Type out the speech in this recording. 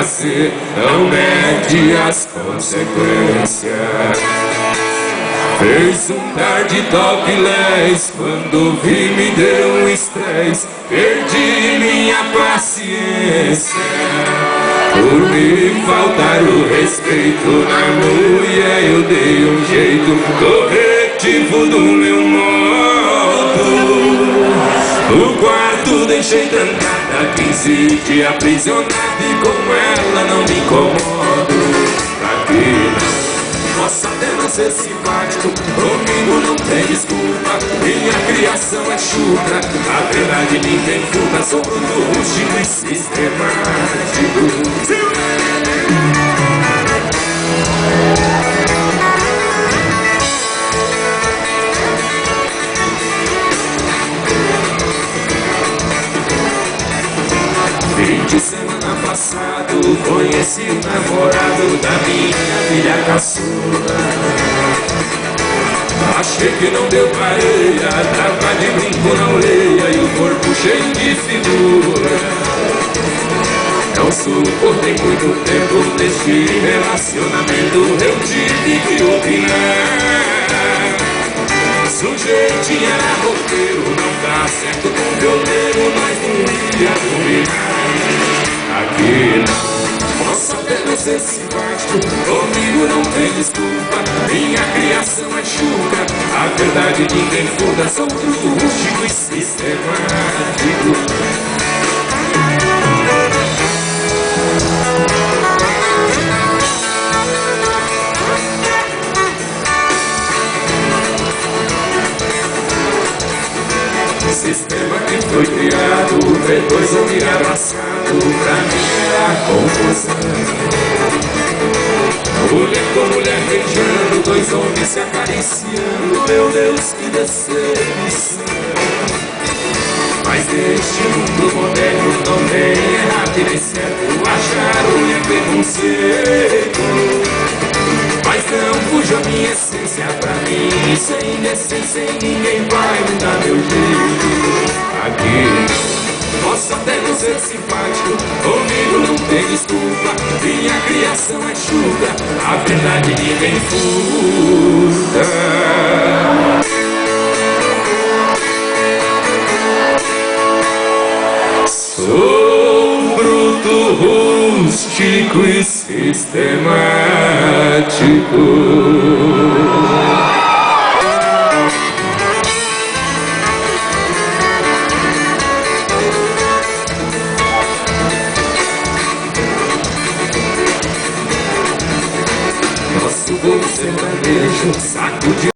fazer, não mede as consequências. Fez um dar de topless, quando vi me deu um estresse, perdi minha paciência. Por me faltar o respeito na mulher, eu dei um jeito corretivo do meu modo. O quarto deixei trancada, 15 dias aprisionado, e com ela não me incomodo. Pra que não? Posso até não ser simpático, comigo não tem desculpa, minha criação é chucra, a verdade ninguém fuga, sou bruto, rústico e sistemático. Fim de semana passado, conheci o namorado da minha filha caçula. Achei que não deu pareia, tava de brinco na orelha e o corpo cheio de figura. Não suportei muito tempo neste relacionamento, eu tive que opinar. Sujeitinha era roteiro, não dá certo com violeiro, nós não ia combinar. Aqui não, posso até não ser simpático, comigo não tem desculpa, minha criação é chucra, a verdade ninguém fuga, sou bruto, rústico e sistemático. Sistema que foi criado, depois eu me abraçado, pra mim era confusão. Mulher com mulher beijando, dois homens se acariciando, meu Deus, que decepção. Mas neste mundo moderno não tem errado e nem certo, achar ruim é preconceito. Mas não fuja a minha essência, pra mim isso é indecência e ninguém vai mudar meu jeito. Aqui não, posso até não ser simpático, comigo não tem desculpa, minha criação é chucra, a verdade ninguém furta. Sou bruto, rústico e sistemático. Nosso bom sertanejo, saco de